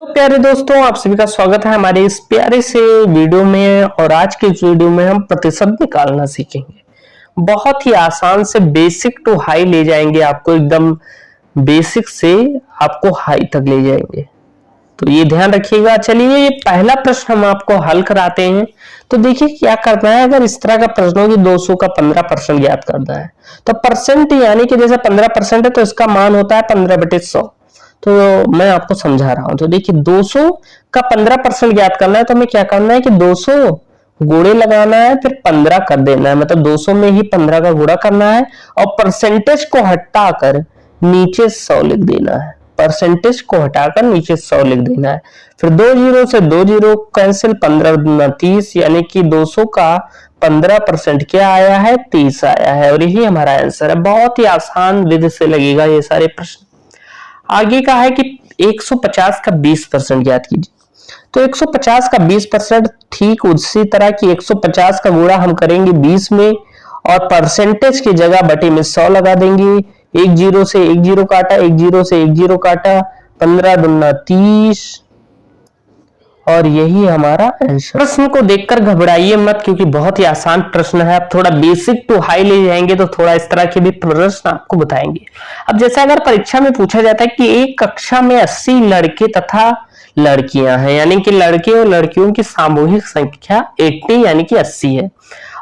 तो प्यारे दोस्तों, आप सभी का स्वागत है हमारे इस प्यारे से वीडियो में। और आज के इस वीडियो में हम प्रतिशत निकालना सीखेंगे। बहुत ही आसान से बेसिक टू हाई ले जाएंगे आपको, एकदम बेसिक से आपको हाई तक ले जाएंगे, तो ये ध्यान रखिएगा। चलिए, ये पहला प्रश्न हम आपको हल कराते हैं। तो देखिए क्या करना है। अगर इस तरह का प्रश्न हो कि 200 का 15% ज्ञात करना है, तो परसेंट यानी कि जैसे 15% है तो इसका मान होता है 15/100। तो मैं आपको समझा रहा हूं। तो देखिए 200 का 15% ज्ञात करना है, तो हमें क्या करना है कि 200 गुणे लगाना है, फिर 15 कर देना है। मतलब 200 में ही 15 का गुणा करना है और परसेंटेज को हटाकर नीचे 100 लिख देना है। परसेंटेज को हटाकर नीचे 100 लिख देना है। फिर 2 जीरो से 2 जीरो कैंसिल, 15 दूना 30, यानी कि 200 का 15% क्या आया है, 30 आया है। और यही हमारा आंसर है। बहुत ही आसान विधि से लगेगा ये सारे प्रश्न। आगे का है कि 150 का 20% ज्ञात कीजिए। तो 150 का 20% ठीक उसी तरह की 150 का गुणा हम करेंगे 20 में और परसेंटेज की जगह बटे में 100 लगा देंगे। एक जीरो से एक जीरो काटा, एक जीरो से एक जीरो काटा, 15 दूना 30, और यही हमारा आंसर। प्रश्न को देखकर घबराइए मत, क्योंकि बहुत ही आसान प्रश्न है। अब थोड़ा बेसिक टू हाई ले जाएंगे तो थोड़ा इस तरह के भी प्रश्न आपको बताएंगे। अब जैसे अगर परीक्षा में पूछा जाता है कि एक कक्षा में 80 लड़के तथा लड़कियां हैं, यानी कि लड़के और लड़कियों की सामूहिक संख्या 80 यानी कि 80 है,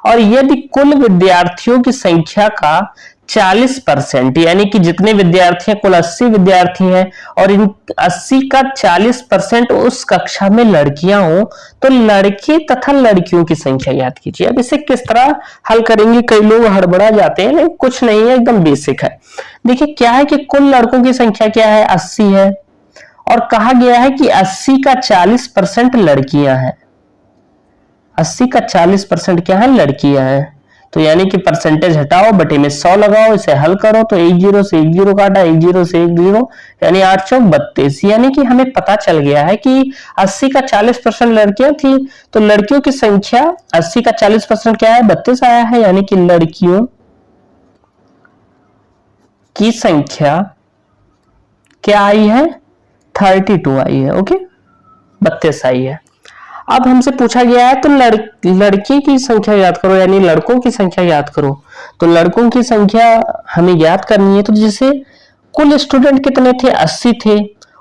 और यदि कुल विद्यार्थियों की संख्या का 40% यानी कि जितने विद्यार्थी हैं, कुल 80 विद्यार्थी हैं, और इन 80 का 40% उस कक्षा में लड़कियां हो, तो लड़के तथा लड़कियों की संख्या याद कीजिए। अब इसे किस तरह हल करेंगे, कई लोग हड़बड़ा जाते हैं, लेकिन कुछ नहीं है, एकदम बेसिक है। देखिए क्या है कि कुल लड़कों की संख्या क्या है, 80 है, और कहा गया है कि 80 का 40% लड़कियां हैं। 80 का 40% क्या है, लड़कियां हैं। तो यानी कि परसेंटेज हटाओ, बटे में 100 लगाओ, इसे हल करो तो एक जीरो से एक जीरो काटा, एक जीरो से एक जीरो, यानी 8 चौक 32। यानी कि हमें पता चल गया है कि 80 का 40% लड़कियां थी, तो लड़कियों की संख्या 80 का 40% क्या है, 32 आया है। यानी कि लड़कियों की संख्या क्या आई है, 32 आई है। ओके, 32 आई है। अब हमसे पूछा गया है तो लड़की की संख्या याद करो, यानी लड़कों की संख्या याद करो। तो लड़कों की संख्या हमें याद करनी है। तो जैसे कुल स्टूडेंट कितने थे, 80 थे,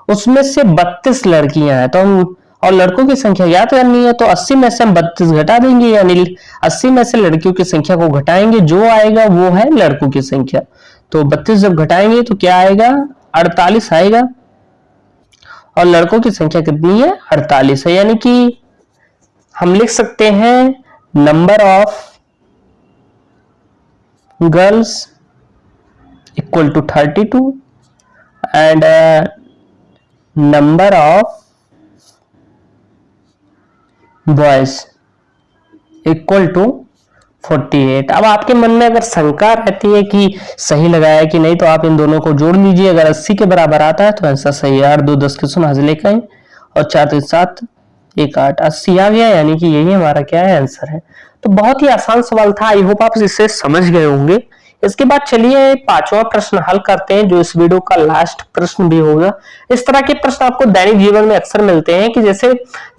उसमें से 32 लड़कियां हैं, तो हम, और लड़कों की संख्या याद करनी है, तो 80 में से हम 32 घटा देंगे, यानी 80 में से लड़कियों की संख्या को घटाएंगे, जो आएगा वो है लड़कों की संख्या। तो 32 जब घटाएंगे तो क्या आएगा, 48 आएगा, और लड़कों की संख्या कितनी है, 48 है। यानी कि हम लिख सकते हैं number of girls equal to 32 and number of boys equal to 48। अब आपके मन में अगर शंका रहती है कि सही लगाया कि नहीं, तो आप इन दोनों को जोड़ लीजिए। अगर 80 के बराबर आता है तो आंसर सही है। 8 2 10 के सुन हाजिर लेकर, और 4 3 7 1 8, 80 आ गया, यानी कि यही हमारा क्या है, आंसर है। तो बहुत ही आसान सवाल था। आई होप आप इसे समझ गए होंगे। इसके बाद चलिए 5वां प्रश्न हल करते हैं, जो इस वीडियो का लास्ट प्रश्न भी होगा। इस तरह के प्रश्न आपको दैनिक जीवन में अक्सर मिलते हैं, कि जैसे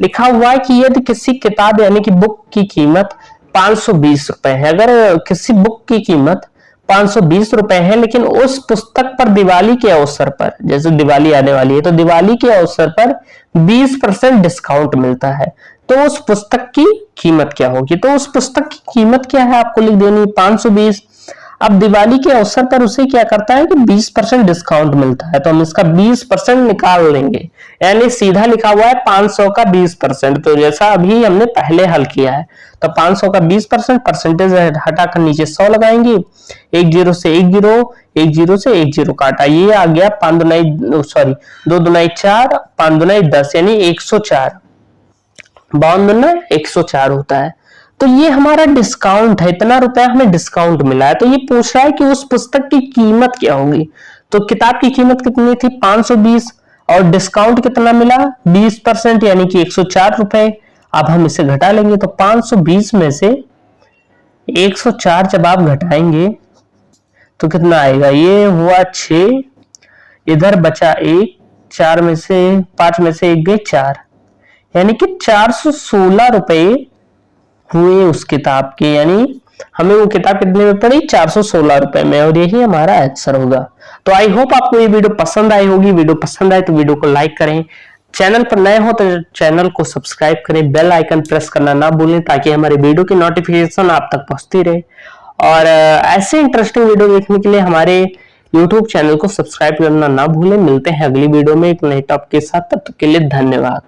लिखा हुआ है कि यदि किसी किताब यानी कि बुक की कीमत 520 रुपए है। अगर किसी बुक की कीमत 520 रुपए है, लेकिन उस पुस्तक पर दिवाली के अवसर पर, जैसे दिवाली आने वाली है, तो दिवाली के अवसर पर 20% डिस्काउंट मिलता है, तो उस पुस्तक की कीमत क्या होगी। तो उस पुस्तक की कीमत क्या है आपको लिख देनी, 520। अब दिवाली के अवसर पर उसे क्या करता है कि 20% डिस्काउंट मिलता है, तो हम इसका 20% निकाल लेंगे, यानी सीधा लिखा हुआ है 500 का 20%। तो जैसा अभी हमने पहले हल किया है, तो 500 का 20%, परसेंटेज हटाकर नीचे 100 लगाएंगे। एक जीरो से एक जीरो, एक जीरो से एक जीरो काटा, ये आ गया 5 दुनाई, सॉरी 2 दुनाई 4, 5 दुनाई 10, यानी 104। 52 दुना 104 होता है। तो ये हमारा डिस्काउंट है, इतना रुपया हमें डिस्काउंट मिला है। तो ये पूछ रहा है कि उस पुस्तक की कीमत क्या होगी। तो किताब की कीमत कितनी थी, 520, और डिस्काउंट कितना मिला, 20%, यानी कि 104 रुपए। अब हम इसे घटा लेंगे, तो 520 में से 104 जब आप घटाएंगे तो कितना आएगा, ये हुआ 6, इधर बचा 1, 5 में से 1 गए 4, यानी कि 416 रुपए हुए उस किताब के। यानी हमें वो किताब कितने में पड़ी? 416 रुपए में, और यही हमारा आंसर होगा। तो आई होप आपको ये वीडियो पसंद आई होगी। वीडियो पसंद आए तो वीडियो को लाइक करें, चैनल पर नए हो तो चैनल को सब्सक्राइब करें, बेल आइकन प्रेस करना ना भूलें ताकि हमारे वीडियो की नोटिफिकेशन आप तक पहुंचती रहे। और ऐसे इंटरेस्टिंग वीडियो देखने के लिए हमारे YouTube चैनल को सब्सक्राइब करना ना भूलें। मिलते हैं अगली वीडियो में एक नए टॉपिक के साथ, तब तक के लिए धन्यवाद।